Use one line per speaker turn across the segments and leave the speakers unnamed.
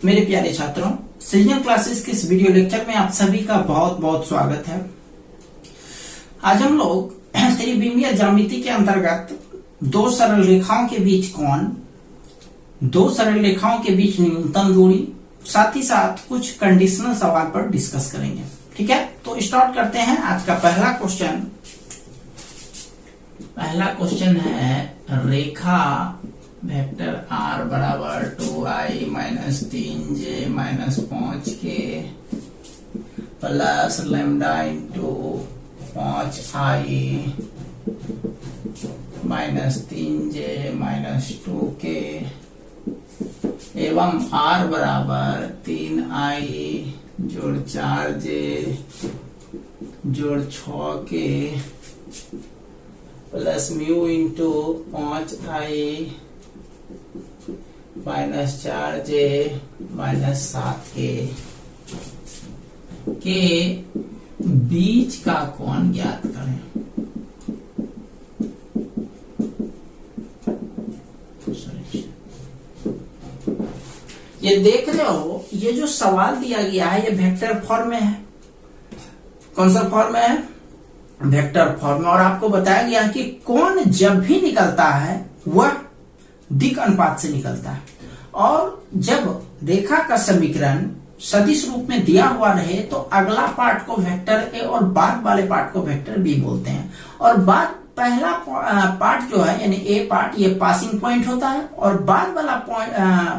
मेरे प्यारे छात्रों, सृजन क्लासेस के इस वीडियो लेक्चर में आप सभी का बहुत बहुत स्वागत है। आज हम लोग त्रिविमीय ज्यामिति के अंतर्गत दो सरल रेखाओं के बीच कोण, दो सरल रेखाओं के बीच न्यूनतम दूरी, साथ ही साथ कुछ कंडीशनल सवाल पर डिस्कस करेंगे। ठीक है, तो स्टार्ट करते हैं। आज का पहला क्वेश्चन है रेखा वेक्टर r बराबर 2i minus 3j minus 5k plus lambda into 5i minus 3j minus 2k एवं r बराबर 3i जोड़ 4j जोड़ 6k plus mu into 5i minus 4j minus 7k के बीच का कोण ज्ञात करें। ये देख रहे हो, ये जो सवाल दिया गया है ये वेक्टर फॉर्म में है। कौन सा फॉर्म में है? वेक्टर फॉर्म में। और आपको बताया गया है कि कोण जब भी निकलता है वह दिक् अनुपात से निकलता है, और जब रेखा का समीकरण सदिश रूप में दिया हुआ रहे तो अगला पार्ट को वेक्टर ए और बाद वाले पार्ट को वेक्टर बी बोलते हैं। और बाद पहला पार्ट जो है यानी ए पार्ट, ये पासिंग पॉइंट होता है, और बाद वाला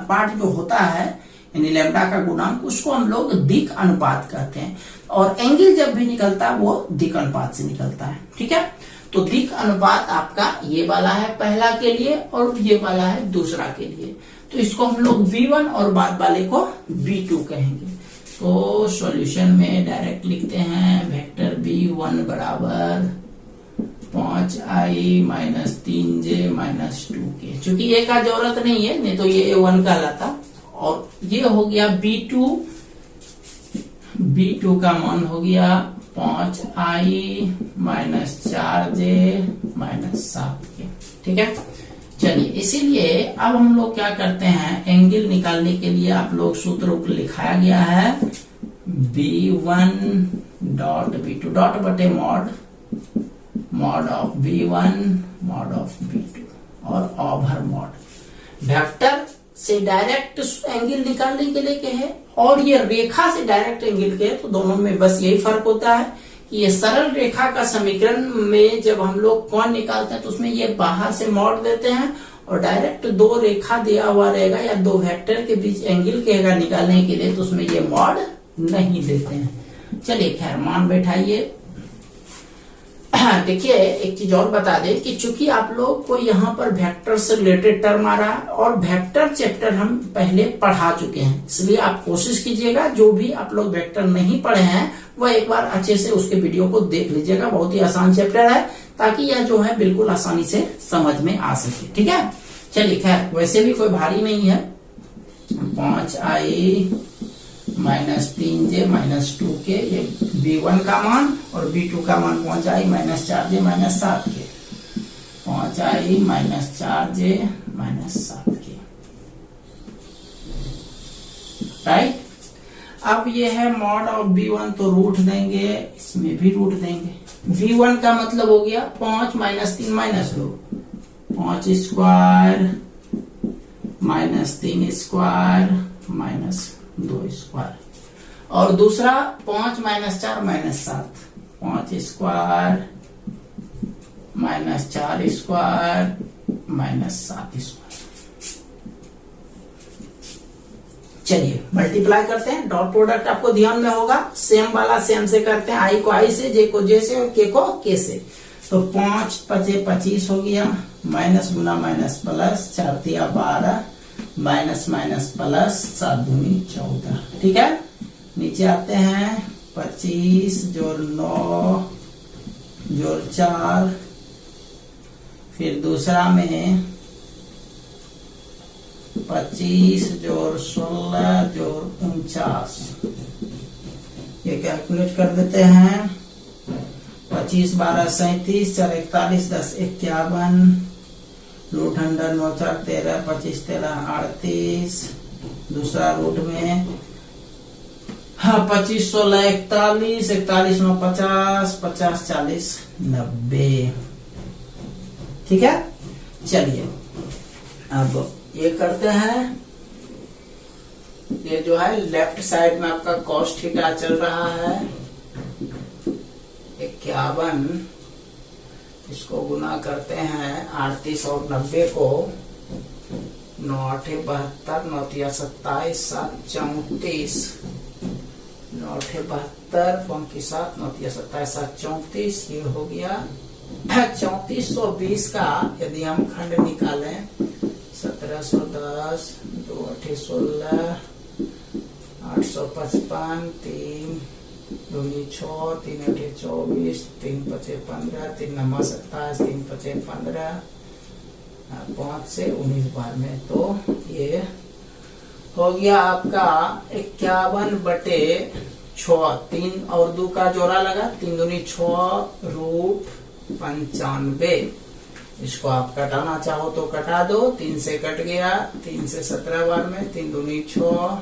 पार्ट जो होता है यानी लैम्डा का गुणांक, उसको हम लोग दिक् अनुपात कहते हैं। और एंगल जब भी निकलता है वो दिक् अनुपात से निकलता है। ठीक है, तो दिक् अनुपात आपका ये वाला है पहला के लिए, और ये वाला है दूसरा के लिए। तो इसको हम लोग V1 और बाद वाले को V2 कहेंगे। तो सॉल्यूशन में डायरेक्ट लिखते हैं वेक्टर V1 बराबर 5i minus 3j minus 2k। चूंकि ये का जरूरत नहीं है, नहीं तो ये A1 कहलाता। और ये हो गया B2 का मान हो गया 5i minus 4j minus 7k। ठीक है, चलिए इसीलिए अब हम लोग क्या करते हैं, एंगल निकालने के लिए आप लोग सूत्र को लिखाया गया है B1 डॉट B2 डॉट बटे mod of B1 mod of B2 और ओवर मॉड। वेक्टर से डायरेक्ट एंगल निकालने के लिए क्या है, और ये रेखा से डायरेक्ट एंगल के, तो दोनों में बस यही फर्क होता है कि ये सरल रेखा का समीकरण में जब हम लोग कोण निकालते हैं तो उसमें ये बाहर से मॉड देते हैं, और डायरेक्ट दो रेखा दिया हुआ रहेगा या दो वेक्टर के बीच एंगल कहेगा निकालने के लिए, तो उसमें ये मॉड नहीं देते हैं। चलिए खैर, मान बैठाइए। देखिए एक चीज और बता दें कि चूंकि आप लोग को यहाँ पर वेक्टर से रिलेटेड टर्म आ रहा है, और वेक्टर चैप्टर हम पहले पढ़ा चुके हैं, इसलिए आप कोशिश कीजिएगा जो भी आप लोग वेक्टर नहीं पढ़े हैं वह एक बार अच्छे से उसके वीडियो को देख लीजिएगा। बहुत ही आसान चैप्टर है, ताकि यह जो है बिल्कुल आसानी से समझ में आ सके। ठीक है, चलिए खैर, वैसे भी कोई भारी नहीं है। 5i minus 3j minus 2k ये B1 का मान, और B2 का मान 5i minus 4j minus 7k। 5i minus 4j minus 7k। Right, अब ये है मॉड ऑफ B1, तो रूट देंगे, इसमें भी रूट देंगे। V1 का मतलब हो गया 5 minus 3 minus 2, 5 square minus 3 square minus 2 square, और दूसरा 5 minus 4 minus 7, 5 square minus 4 square minus 7 square. चलिए मल्टीप्लाई करते हैं। डॉट प्रोडक्ट आपको ध्यान में होगा, सेम वाला सेम से करते हैं, आई को आई से, जे को जे से, और के को के से। तो 5 पचे 25 हो गया, माइनस गुना माइनस प्लस, 4 तिया 12 माइनस माइनस प्लस, 7 दूनी 14। ठीक है, नीचे आते हैं 25 जोड़ 9 जोड़ 4, फिर दूसरा में 25 जोड़ 16 जोड़ 49, ये कैलकुलेट कर देते हैं। 25 12 37, 4 41, 10 51, रूट 100 9 4 13, 25 13 38, दूसरा रूट में हाँ 25 16 41 41 9 50 50 40 90। ठीक है, चलिए अब ये करते हैं। ये जो है लेफ्ट साइड में आपका cos थीटा चल रहा है 51, इसको गुना करते हैं 38 और 90 को, 9 8 72 9 3 27 7 34, 9 8 72 5 7 9 3 27 7 34, ये हो गया 3420 का यदि हम खंड निकालें 1710 2 8 16 855 3 2 6 3 8 24 3 5 15 3 9 27 3 5 15 5 से 19 बार में, तो ये हो गया आपका 51/6, 3 और 2 का जोड़ा लगा, 3 दूनी 6 रूट 95। इसको आप कटाना चाहो तो कटा दो, 3 से कट गया, 3 से 17 बार में, 3 दूनी 6,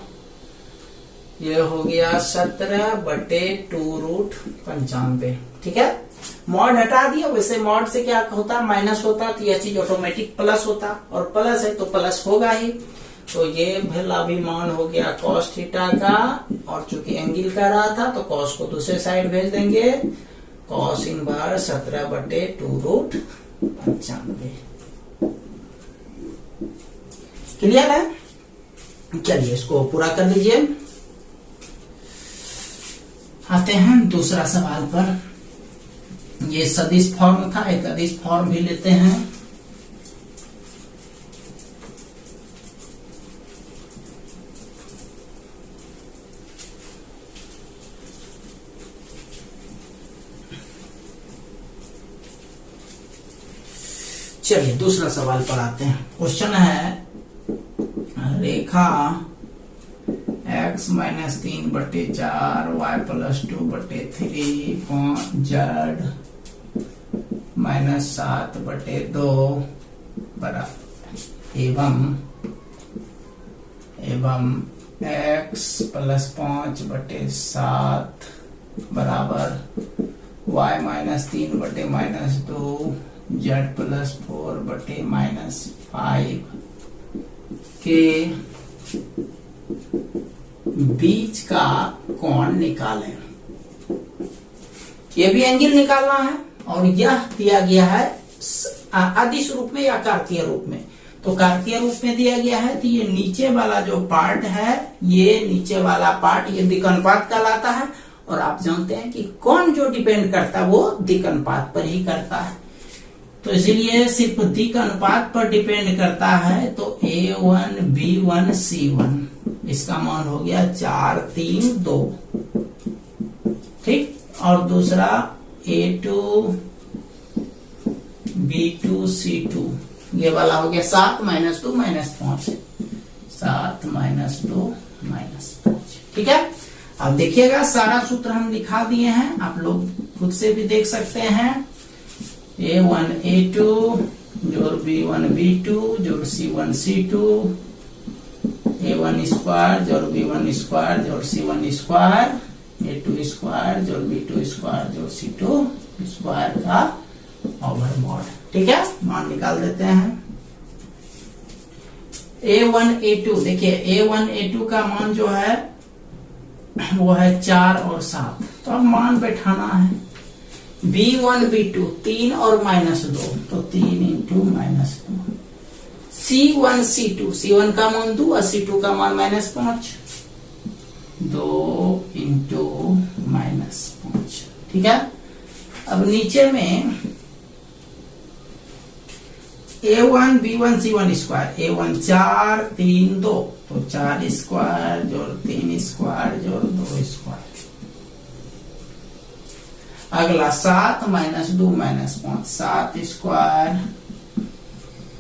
ये हो गया 17/2 रूट 95। ठीक है, मॉड हटा दिया। वैसे मॉड से क्या होता, माइनस होता तो यह चीज ऑटोमेटिक प्लस होता, और प्लस है तो प्लस होगा ही। तो ये भला भी मान हो गया cos थीटा का, और चूंकि एंगल का रहा था तो cos को दूसरे साइड भेज देंगे, cos इनवर्स 17/2 रूट 95। क्लियर है? चलिए इसको पूरा कर लीजिए। आते हैं दूसरा सवाल पर। ये सदिश फॉर्म था, एक अदिश फॉर्म भी लेते हैं। चलिए दूसरा सवाल पर आते हैं। क्वेश्चन है रेखा x - 3/4 y + 2/3 z - 7/2 बराबर एवं x + 5/7 बराबर y - 3/-2 z + 4/-5 के बीच का कोण निकालें। ये भी एंगल निकालना है, और यह दिया गया है अदिश रूप में या कार्तीय रूप में। तो कार्तीय रूप में दिया गया है, तो ये नीचे वाला जो पार्ट है, ये नीचे वाला पार्ट ये दिक् अनुपात कहलाता है। और आप जानते हैं कि कोण जो डिपेंड करता है वो दिक् अनुपात पर ही करता है, तो इसलिए सिर्फ दिक् अनुपात पर डिपेंड करता है। तो A1 B1 C1 इसका मान हो गया 4 3 2। ठीक, और दूसरा A2 B2 C2 ये वाला हो गया 7 - 2 - 5, 7 - 2 - 5। ठीक है, अब देखिएगा सारा सूत्र हम दिखा दिए हैं, आप लोग खुद से भी देख सकते हैं। A1 A2 जोड़ B1 B2 जोड़ C1 C2, A1 स्क्वायर जोड़ B1 स्क्वायर जोड़ C1 स्क्वायर, A2 स्क्वायर जोड़ B2 स्क्वायर जोड़ C2 स्क्वायर का ओवरमॉड। ठीक है, मान निकाल देते हैं। A1 A2 देखिए, A1 A2 का मान जो है वो है 4 और 7, तो अब मान बैठाना है। B1 B2 3 और -2, तो 3 × -2। C1 C2 C1 का मान 2 और C2 का मान -5, 2 × -5। ठीक है, अब नीचे में A1 B1 C1 square, A1 4 3 2, तो 4 स्क्वायर जोड़ 3 स्क्वायर जोड़ 2 स्क्वायर। अगला 7 - 2 - 5, 7 स्क्वायर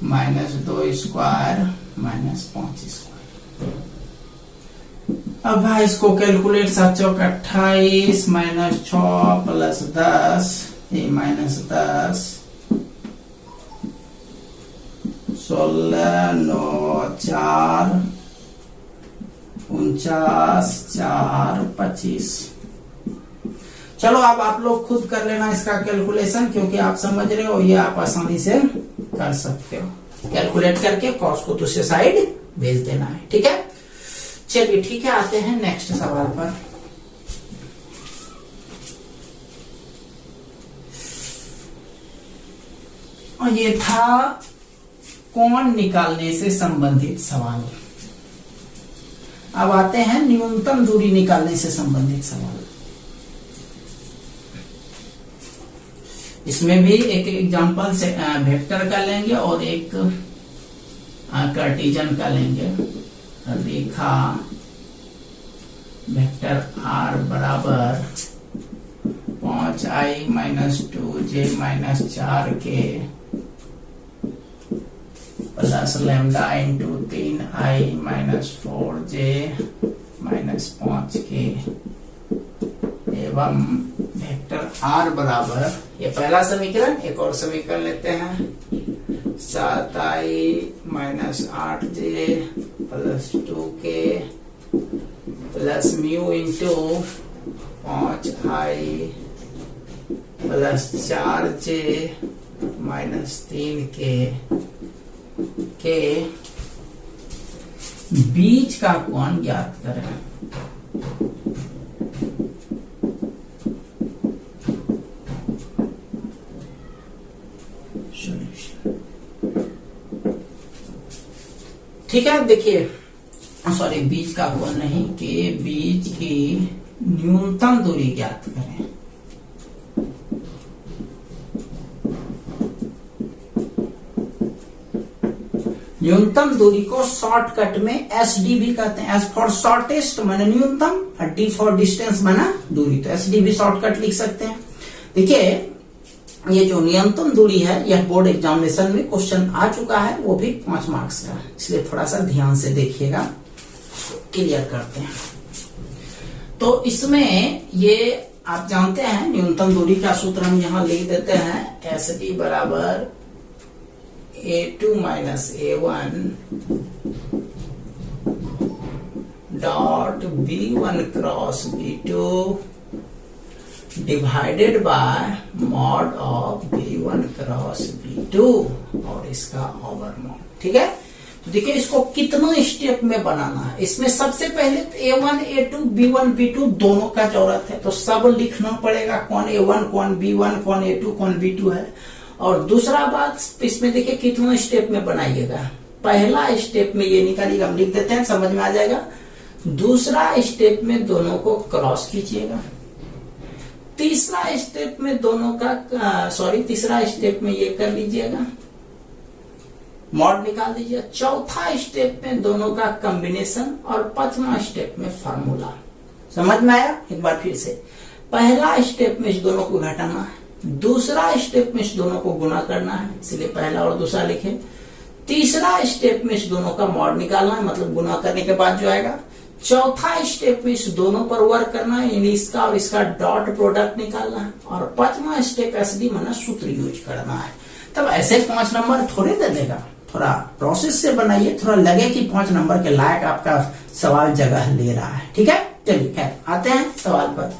-2 स्क्वायर -5 स्क्वायर। अब भाई इसको कैलकुलेट, 7 चौक 28 -6 + 10 -10 16 9 4 49 4 25। चलो अब आप लोग खुद कर लेना इसका कैलकुलेशन, क्योंकि आप समझ रहे हो, ये आप आसानी से कर सकते हो। कैलकुलेट करके कॉस को दूसरे साइड भेज देना है, ठीक है। चलिए ठीक है, आते हैं नेक्स्ट सवाल पर। और ये था कोण निकालने से संबंधित सवाल। अब आते हैं न्यूनतम दूरी निकालने से संबंधित सवाल। इसमें भी एक एग्जांपल से वेक्टर का लेंगे और एक कार्टेशियन का लेंगे। रेखा वेक्टर r बराबर 5i - 2j - 4k plus lambda into 3i - 4j - 5k एवं वेक्टर r बराबर, ये पहला समीकरण। एक और समीकरण लेते हैं, 7i - 8j plus 2k plus mu into 5i plus 4j - 3k के बीच का कोण ज्ञात करें। ठीक है, देखिए, सॉरी, बीच का कोण नहीं, के बीच की न्यूनतम दूरी ज्ञात करें। न्यूनतम दूरी को शॉर्टकट में एसडी भी कहते हैं। एस फॉर शॉर्टेस्ट माने न्यूनतम, और डी फॉर डिस्टेंस माना दूरी, तो एसडी भी शॉर्टकट लिख सकते हैं। देखिए, ये जो न्यूनतम दूरी है, यह बोर्ड एग्जामिनेशन में क्वेश्चन आ चुका है, वो भी 5 मार्क्स का, इसलिए थोड़ा सा ध्यान से देखिएगा, क्लियर करते हैं। तो इसमें ये आप जानते हैं न्यूनतम दूरी का सूत्र हम यहां लिख देते हैं, एस डी बराबर A2 - A1 dot B1 cross B2 divided by mod of B1 cross B2 और इसका ओवर मॉड, ठीक है। तो देखिए, इसको कितना स्टेप में बनाना है। इसमें सबसे पहले तो A1 A2 B1 B2 दोनों का जरूरत है, तो सब लिखना पड़ेगा, कौन A1 कौन B1 कौन A2 कौन B2 है। और दूसरा बात, इसमें देखिए कितना स्टेप में बनाइएगा। पहला स्टेप में ये निकालिएगा, हम लिख देते हैं, समझ में आ जाएगा। दूसरा स्टेप में दोनों को क्रॉस कीजिएगा। तीसरा स्टेप में दोनों का तीसरा स्टेप में ये कर लीजिएगा, मॉड निकाल दीजिए। चौथा स्टेप में दोनों का कॉम्बिनेशन और पांचवा स्टेप में फार्मूला। समझ में आया? एक बार फिर से, पहला स्टेप में इस दोनों को घटाना है, दूसरा स्टेप में इस दोनों को गुना करना है, इसलिए पहला और दूसरा लिखे। तीसरा स्टेप में इस दोनों का मॉड निकालना है, मतलब गुना करने के बाद जो आएगा। चौथा स्टेप में इस दोनों पर वर्क करना है, यानी इसका और इसका डॉट प्रोडक्ट निकालना है। और पांचवा स्टेप एसडी माना सूत्र यूज करना है। तब ऐसे 5 नंबर थोड़े दे देगा, थोड़ा प्रोसेस से बनाइए, थोड़ा लगे कि 5 नंबर के लायक आपका सवाल जगह ले रहा है, ठीक है। चलिए खैर आते हैं सवाल पर।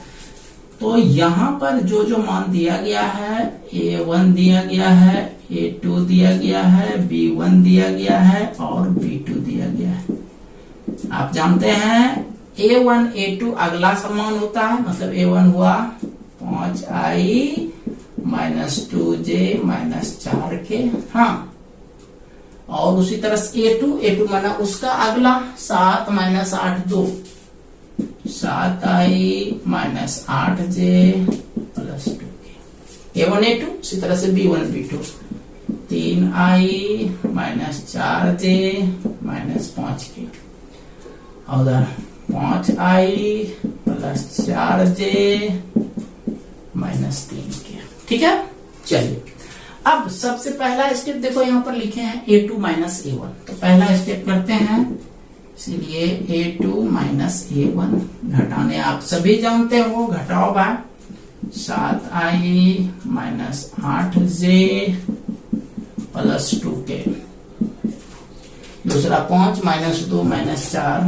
तो यहाँ पर जो जो मान दिया गया है, A1 दिया गया है, A2 दिया गया है, B1 दिया गया है और B2 दिया गया है। आप जानते हैं A1 A2 अगला समान होता है, मतलब A1 हुआ 5i - 2j - 4k, हाँ। और उसी तरह से A2 माना उसका अगला 7 - 8 2, 7i - 8j + 2k। A1 A2, इसी तरह से B1 B2, 3i - 4j - 5k और 5i + 4j - 3k, ठीक है। चलिए, अब सबसे पहला स्टेप देखो यहाँ पर लिखे हैं A2 - A1, तो पहला स्टेप करते हैं। इसलिए A2 - A1 घटाने आप सभी जानते हो, घटाओ बाय 7i - 8j + 2k। दूसरा 5 - 2 - 4,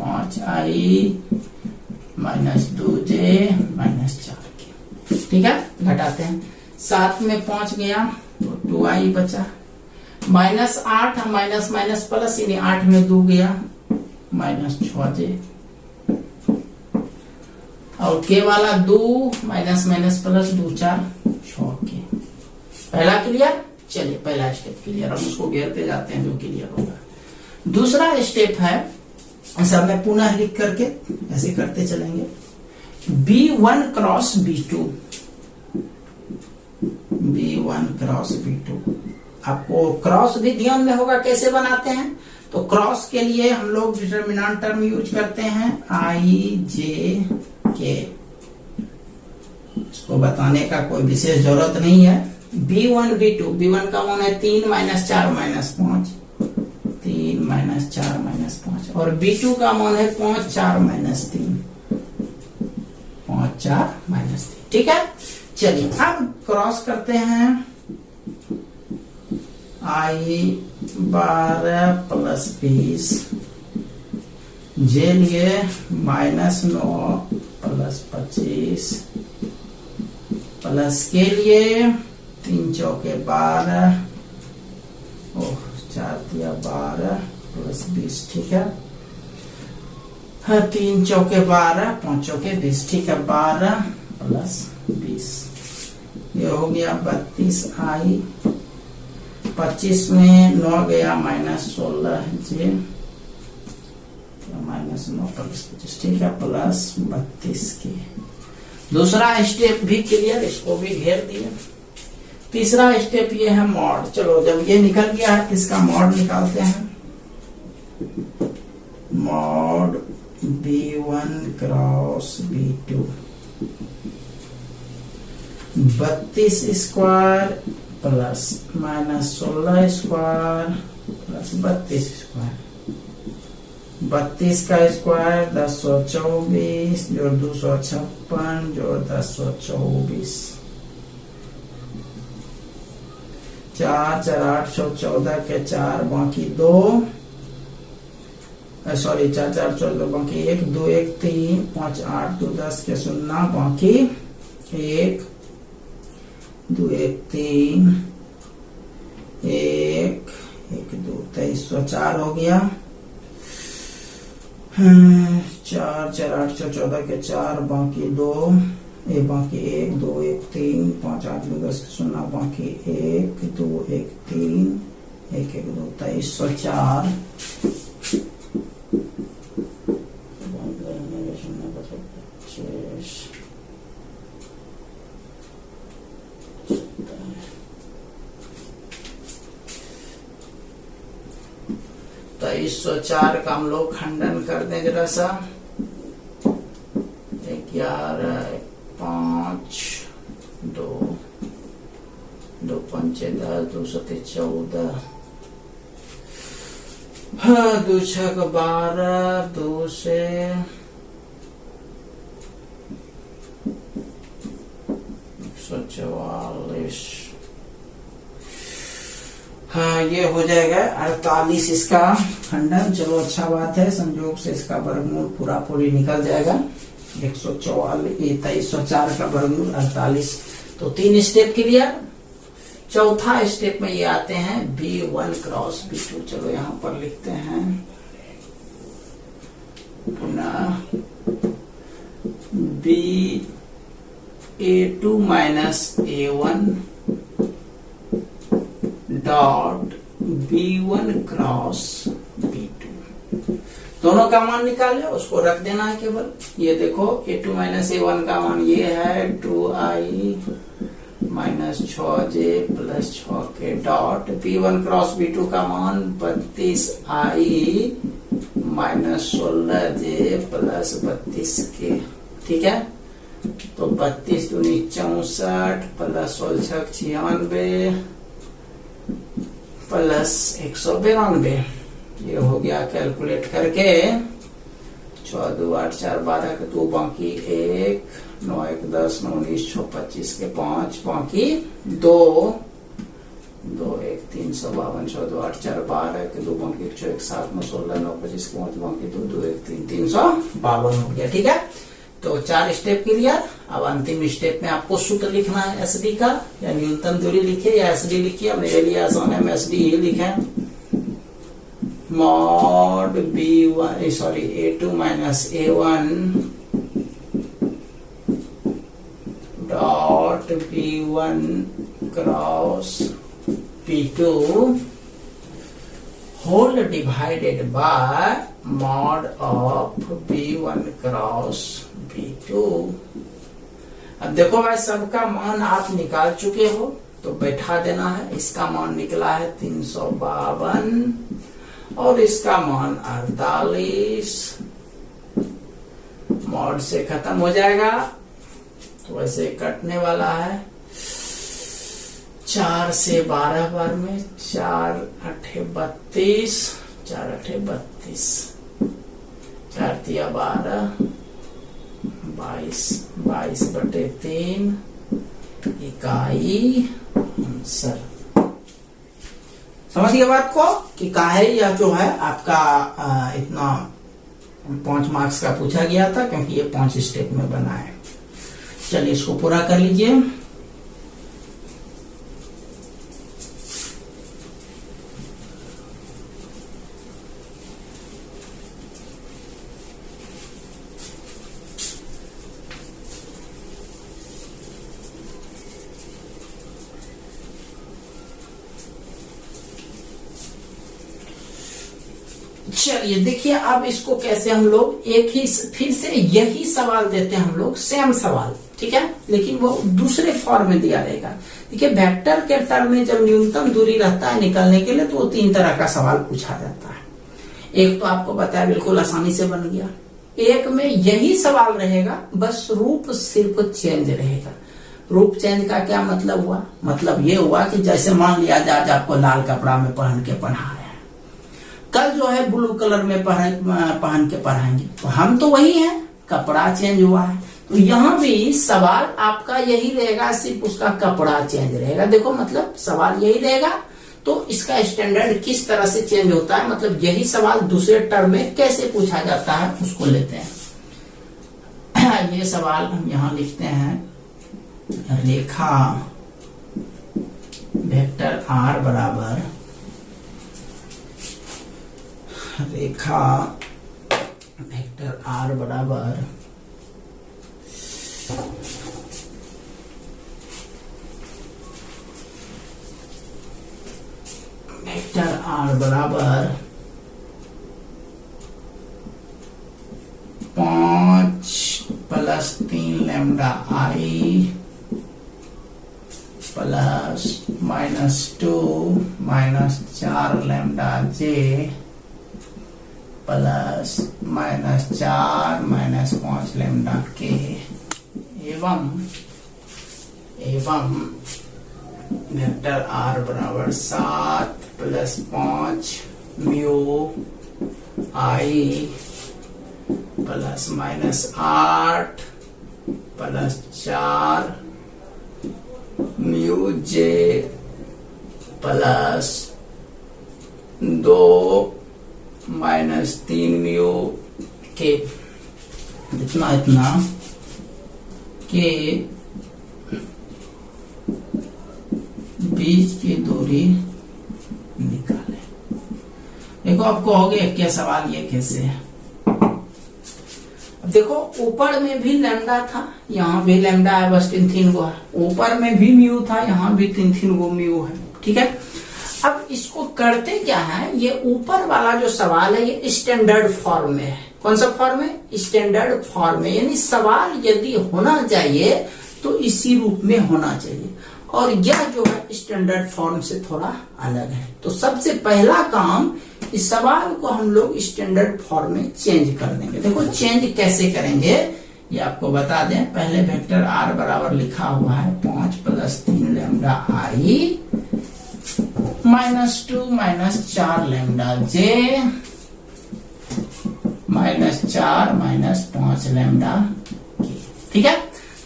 5i -2j -4k। ठीक है, घटाते हैं। 7 में 5 गया तो 2i बचा, -8 माइनस माइनस प्लस, यानी 8 में 2 गया -6j, और के वाला 2 माइनस माइनस प्लस 2 4 6k। पहला क्लियर। चलिए पहला स्टेप क्लियर, हम उसको घेरते जाते हैं जो क्लियर होगा। दूसरा स्टेप है, ऐसा मैं पुनः लिख करके ऐसे करते चलेंगे, B1 cross B2, B1 cross B2। आपको क्रॉस भी ध्यान में होगा कैसे बनाते हैं। तो क्रॉस के लिए हम लोग डिटरमिनेंट टर्म यूज करते हैं i j k, इसको बताने का कोई विशेष जरूरत नहीं है। B1 B2, B1 का मान है 3 - 4 - 5, 3 - 4 - 5, और B2 का मान है 5 4 - 3, 5 4 - 3। ठीक है, चलिए अब क्रॉस करते हैं। i 12 + 20, जे लिए -9 + 25, प्लस के लिए 3 चौके 12, 4 दिया 12 + 20। ठीक है, 3 चौके 12, 5 चौके 20। ठीक है, 12 + 20, ये हो गया 32i। 25 में 9 गया -16j, -9 + 25। ठीक है, प्लस 32k। दूसरा स्टेप भी क्लियर, इसको भी घेर दिया। तीसरा स्टेप ये है मॉड। चलो जब ये निकल गया है इसका मॉड निकालते हैं। Mod B1 cross B2, 32 square plus -16 square plus 32 square, 32 का स्क्वायर 1024 जोड़ 256 जोड़ 1024, 4 4 814 के 4 बाकी 2, सॉरी 4 4 14 बाकी 1, 2 1 3, 5 8 2 10 के 0 बाकी 1, 2 1 3, 1 1 2 2304 हो गया। 4 4 814 के 4 बाकी 2, बाकी 1 2 1 3, 5 8 2 10 के 0 बाकी 1 2 1 3, 1 1 2 2304। 2304 का हम लोग खंडन कर दें जरा सा। 11 5 2 2 5 10 2 7 14, 2 6 12, 2 से 144। हाँ ये हो जाएगा 48 इसका खंडन। चलो अच्छा बात है, संयोग से इसका वर्गमूल पूरा पूरी निकल जाएगा। 144 2304 का वर्गमूल 48। तो 3 स्टेप क्लियर। चौथा स्टेप में ये आते हैं B1 क्रॉस B2। चलो यहाँ पर लिखते हैं पुनः A2 minus A1 dot B1 cross B2। दोनों का मान निकाले, उसको रख देना है केवल। ये देखो A2 माइनस A1 का मान ये है 2i minus 6j plus 6k dot B1 cross B2 का मान 32i minus 16j plus 32k। ठीक है, तो 32 दूनी 64 प्लस 16 96 प्लस 192। ये हो गया कैलकुलेट करके 6 2 8 4 12 के 2 बाकी 1 9 1 10 9 19 6 25 के 5 बाकी 2 2 1 3 52 6 2 8 4 12 के 2 बाकी 1 6 1 7 9 16 9 25 5 बाकी 2 2 1 3 352 हो गया। ठीक है, तो 4 स्टेप क्लियर। अब अंतिम स्टेप में आपको सूत्र लिखना है एसडी का, या न्यूनतम दूरी लिखिए या एसडी लिखिए, मेरे लिए आसान है, मैं एसडी ही लिखे। Mod B1 sorry A2 minus A1 dot B1 cross B2 whole divided by mod of B1 cross B2। अब देखो भाई, सबका मान आप निकाल चुके हो तो बैठा देना है। इसका मान निकला है 352 और इसका मान 48। मॉड से खत्म हो जाएगा तो वैसे कटने वाला है 4 से 12 बार में, 4 8 32, 4 8 32, 4 तिया 12, 22, 22 बटे 3 इकाई आंसर। समझ गए बात को कि काहे या जो है आपका इतना 5 मार्क्स का पूछा गया था, क्योंकि ये 5 स्टेप में बना है। चलिए इसको पूरा कर लीजिए। चलिए देखिए, अब इसको कैसे हम लोग एक ही फिर से यही सवाल देते हैं हम लोग, सेम सवाल, ठीक है, लेकिन वो दूसरे फॉर्म में दिया रहेगा। देखिए वेक्टर के टर्म में जब न्यूनतम दूरी रहता है निकालने के लिए, तो वो 3 तरह का सवाल पूछा जाता है। एक तो आपको बताया बिल्कुल आसानी से बन गया, एक में यही सवाल रहेगा, बस रूप सिर्फ चेंज रहेगा। रूप चेंज का क्या मतलब हुआ? मतलब ये हुआ कि जैसे मान लिया जाए आज आपको लाल कपड़ा में पहन के पढ़ा रहे हैं, कल जो है ब्लू कलर में पहन के पढ़ाएंगे, तो हम तो वही हैं, कपड़ा चेंज हुआ है। तो यहाँ भी सवाल आपका यही रहेगा, सिर्फ उसका कपड़ा चेंज रहेगा। देखो मतलब सवाल यही रहेगा, तो इसका स्टैंडर्ड किस तरह से चेंज होता है, मतलब यही सवाल दूसरे टर्म में कैसे पूछा जाता है उसको लेते हैं। ये सवाल हम यहाँ लिखते हैं, रेखा वेक्टर R बराबर रेखा वेक्टर R बराबर वेक्टर R बराबर 5 plus 3 lambda I plus -2 -4 lambda J plus -4 -5 lambda K एवं वेक्टर R बराबर 7 plus 5 mu I plus -8 plus 4 mu J plus 2 -3 mu के, इतना के बीच की दूरी निकाले। देखो आपको हो गया क्या सवाल, ये कैसे है। अब देखो ऊपर में भी लैम्डा था, यहाँ भी लैम्डा है, बस 3 गो है। ऊपर में भी म्यू था, यहाँ भी 3 गो म्यू है, ठीक है। अब इसको करते क्या है, ये ऊपर वाला जो सवाल है ये स्टैंडर्ड फॉर्म में है। कौन सा फॉर्म है? स्टैंडर्ड फॉर्म में, यानी सवाल यदि होना चाहिए तो इसी रूप में होना चाहिए, और यह जो है स्टैंडर्ड फॉर्म से थोड़ा अलग है। तो सबसे पहला काम, इस सवाल को हम लोग स्टैंडर्ड फॉर्म में चेंज कर देंगे। देखो चेंज कैसे करेंगे ये आपको बता दें। पहले वेक्टर R बराबर लिखा हुआ है 5 plus 3 lambda I -2 -4 lambda J -4 -5 lambda K, ठीक है।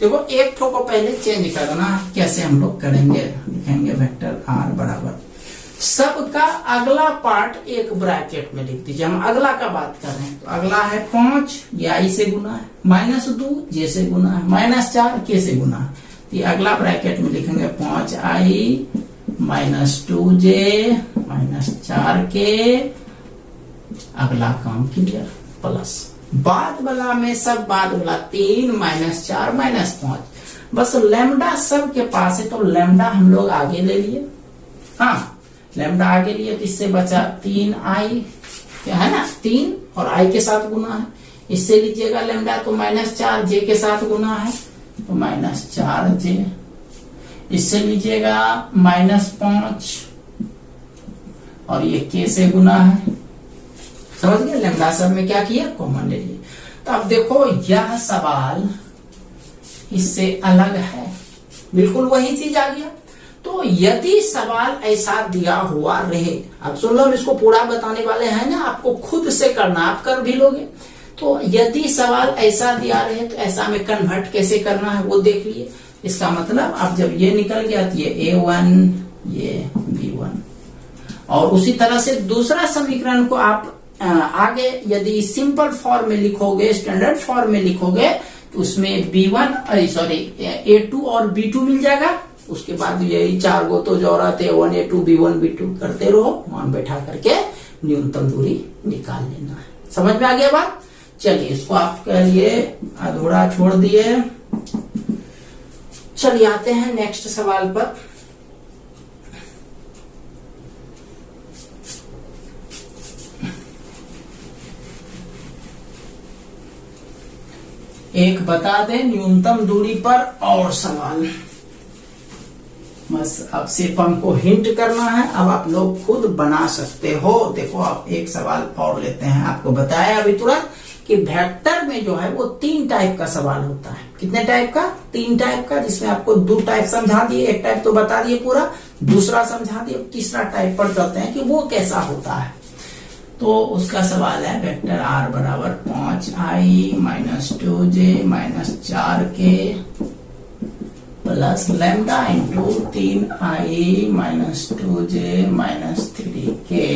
देखो एक ठो को पहले चेंज करना है, कैसे हम लोग करेंगे, लिखेंगे वेक्टर आर बराबर सबका अगला पार्ट एक ब्रैकेट में लिख दीजिए। हम अगला का बात कर रहे हैं, तो अगला है 5, ये आई से गुना है, -2 जे से गुना है, -4 के से गुना है। तो ये अगला ब्रैकेट में लिखेंगे 5i -2j -4 के, अगला काम क्लियर, प्लस बाद वाला में सब बाद वाला 3 -4 -5, बस लैम्डा सब के पास है तो लैम्डा हम लोग आगे ले लिए। हाँ लैम्डा आगे लिए तो इससे बचा 3i, क्या है ना 3 और i के साथ गुना है, इससे लीजिएगा लैम्डा तो -4 j के साथ गुना है तो -4j, इससे लीजिएगा -5 और ये k से गुना है। समझ गए, लैम्डा सब में क्या किया कॉमन ले लिए। तो अब देखो यह सवाल इससे अलग है, बिल्कुल वही चीज आ गया। तो यदि सवाल ऐसा दिया हुआ रहे, अब सुन लो इसको पूरा बताने वाले हैं ना, आपको खुद से करना, आप कर भी लोगे। तो यदि सवाल ऐसा दिया रहे तो ऐसा में कन्वर्ट कैसे करना है वो देख लिए। इसका मतलब अब जब ये निकल गया तो ये a1 ये b1, और उसी तरह से दूसरा समीकरण को आप आगे यदि सिंपल फॉर्म में लिखोगे, स्टैंडर्ड फॉर्म में लिखोगे तो उसमें b1 सॉरी a2 और b2 मिल जाएगा। उसके बाद यही 4 गो तो जो रहते 1 a2 b1 b2 करते रहो, मान बैठा करके न्यूनतम दूरी निकाल लेना है। समझ में आ गया बात? चलिए इसको आप कह लिए अधूरा छोड़ दिए। चलिए आते हैं नेक्स्ट सवाल पर। एक बता दें न्यूनतम दूरी पर और सवाल, बस अब सिर्फ हमको हिंट करना है, अब आप लोग खुद बना सकते हो। देखो आप एक सवाल और लेते हैं, आपको बताया अभी तुरंत कि वेक्टर में जो है वो 3 टाइप का सवाल होता है। कितने टाइप का? 3 टाइप का, जिसमें आपको 2 टाइप समझा दिए, एक टाइप तो बता दिए पूरा, दूसरा समझा दिए, तीसरा टाइप पर चलते हैं कि वो कैसा होता है। तो उसका सवाल है वेक्टर r बराबर 5i -2j -4 के plus lambda into 3i -2j -3 के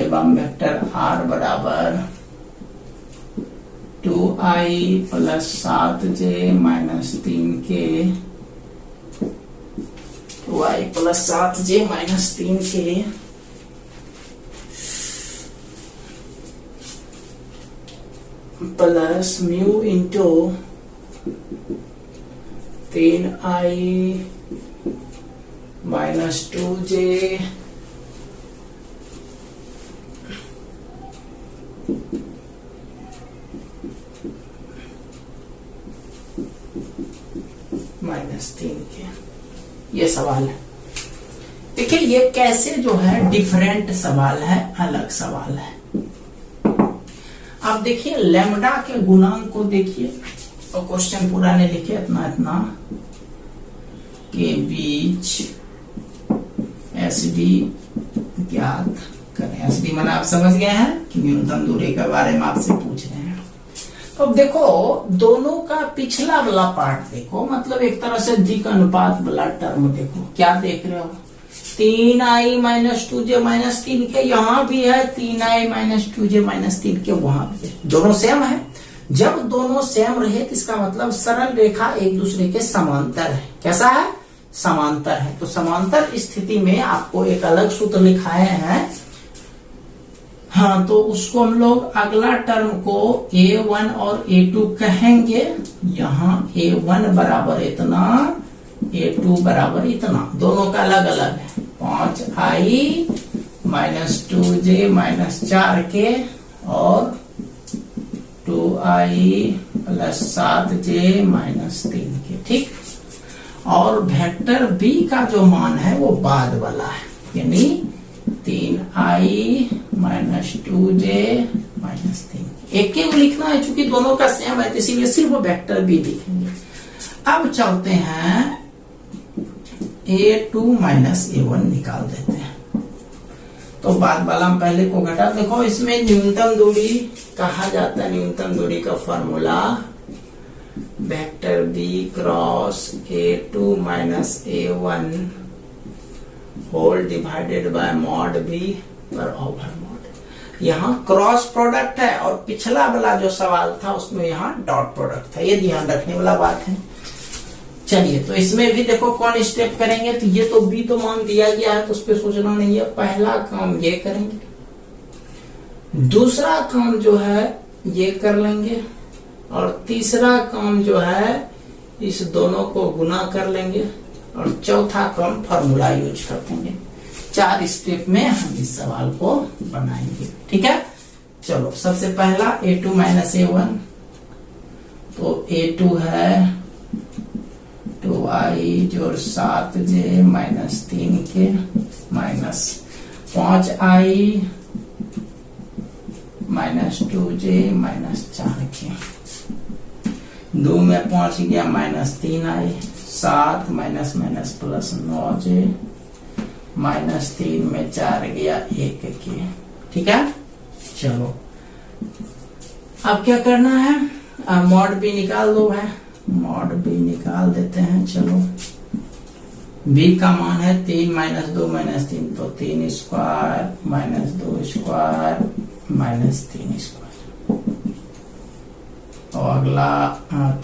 एवं वेक्टर r बराबर 2i + 7j -3 के 2i + 7j -3 के plus mu into 3i -2j -3 के, ये सवाल है। देखिए ये कैसे जो है डिफरेंट सवाल है, अलग सवाल है। आप देखिए लैम्डा के गुणांक को देखिए, और क्वेश्चन पूरा नहीं लिखे, इतना इतना के बीच एसडी ज्ञात करें। एसडी माना आप समझ गए हैं कि न्यूनतम दूरी के बारे में आपसे पूछ रहे हैं। तो अब देखो दोनों का पिछला वाला पार्ट देखो, मतलब एक तरह से दिक अनुपात वाला टर्म देखो, क्या देख रहे हो 3i -2j -3 के, यहाँ भी है 3i -2j -3 के, वहां भी है, दोनों सेम है। जब दोनों सेम रहे तो इसका मतलब सरल रेखा एक दूसरे के समांतर है। कैसा है? समांतर है। तो समांतर स्थिति में आपको एक अलग सूत्र लिखाए हैं, हाँ, तो उसको हम लोग अगला टर्म को a1 और a2 कहेंगे। यहाँ a1 बराबर इतना, a2 बराबर इतना, दोनों का अलग अलग है। 5i -2j -4 के और 2i + 7j -3 के, ठीक। और वेक्टर b का जो मान है वो बाद वाला है, यानी 3i -2j -3, एक ही लिखना है, चूंकि दोनों का सेम है इसीलिए सिर्फ वेक्टर b लिखेंगे। अब चलते हैं a2 -a1 निकाल देते हैं। तो बाद वाला हम पहले को घटा, देखो इसमें न्यूनतम दूरी कहा जाता है, न्यूनतम दूरी का formula vector B cross A2 minus A1 whole divided by mod B पर ओवर मॉड। यहाँ क्रॉस प्रोडक्ट है और पिछला वाला जो सवाल था उसमें यहाँ डॉट प्रोडक्ट था, ये ध्यान रखने वाला बात है। चलिए, तो इसमें भी देखो कौन स्टेप करेंगे। तो ये तो बी तो मान दिया गया है तो उस पर सोचना नहीं है। पहला काम ये करेंगे, दूसरा काम जो है ये कर लेंगे, और तीसरा काम जो है इस दोनों को गुना कर लेंगे, और चौथा काम फॉर्मूला यूज कर देंगे। 4 स्टेप में हम इस सवाल को बनाएंगे। ठीक है, चलो सबसे पहला A2 माइनस A1, तो A2 है 2i जोड़ 7j minus 3k minus 5i minus 2j minus 4k, 2 में 5 गया minus 3i, 7 minus minus plus 9j minus 3 में 4 गया 1k। ठीक है, चलो अब क्या करना है, मॉड बी निकाल दो है, मॉड बी निकाल देते हैं। चलो, b का मान है 3 माइनस 2 माइनस 3, तो 3 square minus 2 square minus 3 square, और अगला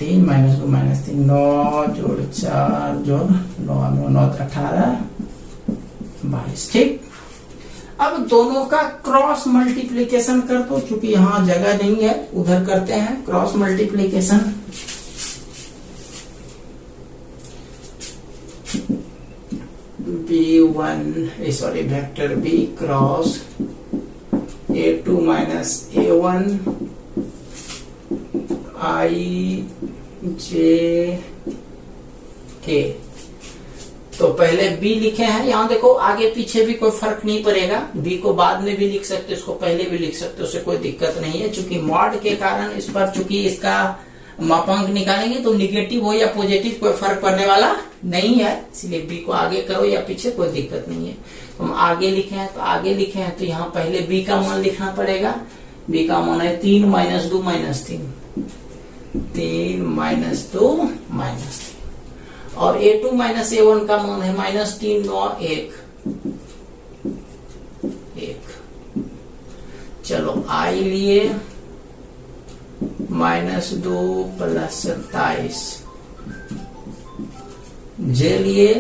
3 माइनस 2 माइनस 3, 9 जोड़ 4 जोड़ 9 9 18 22। ठीक, अब दोनों का क्रॉस मल्टीप्लीकेशन कर दो, क्योंकि यहाँ जगह नहीं है, उधर करते हैं cross multiplication. Sorry vector B cross A2 minus A1 i j k। तो पहले b लिखे हैं, यहाँ देखो आगे पीछे भी कोई फर्क नहीं पड़ेगा, b को बाद में भी लिख सकते, इसको पहले भी लिख सकते, उससे कोई दिक्कत नहीं है। चूंकि मॉड के कारण इस पर चूंकि इसका मापांक निकालेंगे तो निगेटिव हो या पॉजिटिव कोई फर्क पड़ने वाला नहीं है, इसलिए b को आगे करो या पीछे कोई दिक्कत नहीं है। तो हम आगे लिखे हैं, तो आगे लिखे हैं तो यहाँ पहले b का मान लिखना पड़ेगा। b का मान है 3 माइनस 2 माइनस 3, 3 माइनस 2 माइनस 3, और A2 माइनस A1 का मान है माइनस 3 9 1 1। चलो i लिए माइनस 2 प्लस 27, j लिए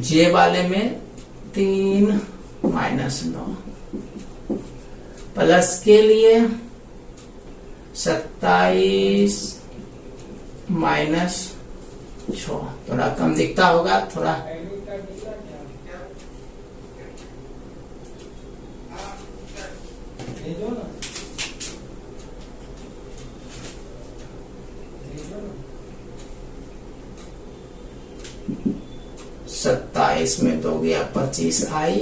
j वाले में 3 माइनस 9, प्लस के लिए 27 माइनस 6। थोड़ा कम दिखता होगा, थोड़ा 27 में 2 गया 25 i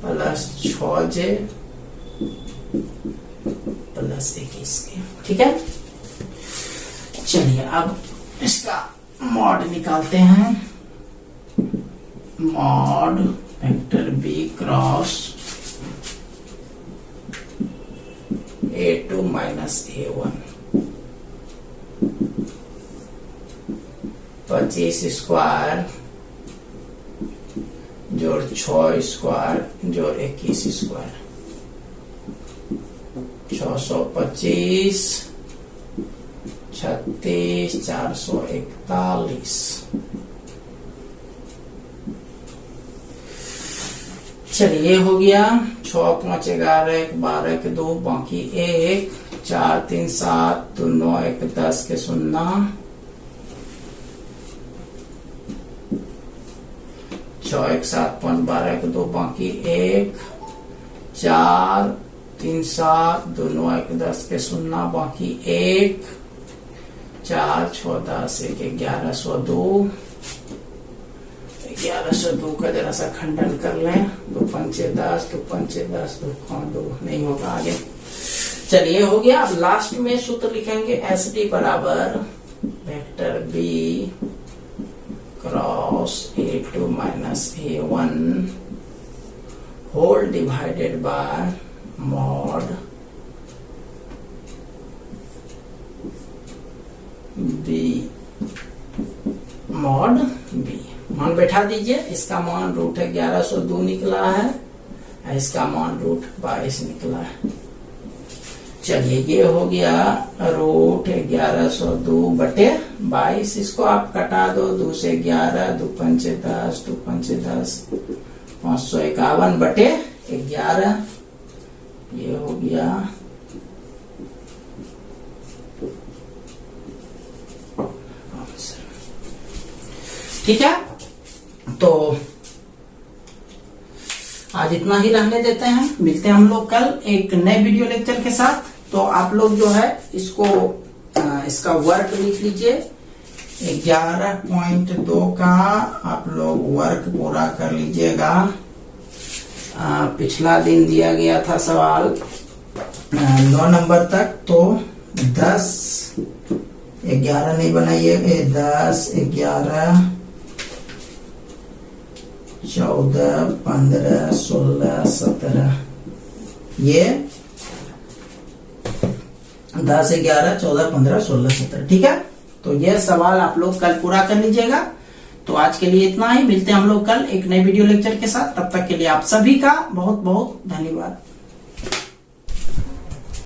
प्लस 6j प्लस 21 के। ठीक है, चलिए अब इसका मॉड निकालते हैं। Mod vector b cross A2 minus A1, 25 square जोड़ 6 स्क्वायर जोड़ 21 स्क्वायर, 625 36 441। चलिए हो गया, 6 5 11 1 12 के 2 बाकी 1 4 3 7 2 9 1 10 के 0, 6 1 7 5 12 के 2 बाकी 1 4 3 7 2 9 1 10 के 0 बाकी 1 4 6 10 1 1102, 1102 का जरा सा खंडन कर लें, 2 5 10 2 5 10 2 नहीं होगा आगे। चलिए हो गया। अब लास्ट में सूत्र लिखेंगे SD बराबर vector B cross A2 minus A1 whole divided by mod B, mod B. मान बैठा दीजिए, इसका मान रूट 1102 निकला है, इसका मान रूट 22 निकला है। चलिए ये हो गया रूट 1102 बटे 22, इसको आप कटा दो, 2 से 11, 2 पंचे 10, 2 पंचे 10, 551 बटे 11, ये हो गया आंसर। ठीक है, तो आज इतना ही रहने देते हैं, मिलते हैं हम लोग कल एक नए वीडियो लेक्चर के साथ। तो आप लोग जो है इसको इसका वर्क लिख लीजिए, 11.2 का आप लोग वर्क पूरा कर लीजिएगा। पिछला दिन दिया गया था सवाल 9 नंबर तक, तो 10 11 नहीं बनाइए, 10 11 14 15 16 17, ये 10 11 14 15 16 17। ठीक है, तो ये सवाल आप लोग कल पूरा कर लीजिएगा। तो आज के लिए इतना ही, मिलते हैं हम लोग कल एक नए वीडियो लेक्चर के साथ। तब तक के लिए आप सभी का बहुत बहुत धन्यवाद।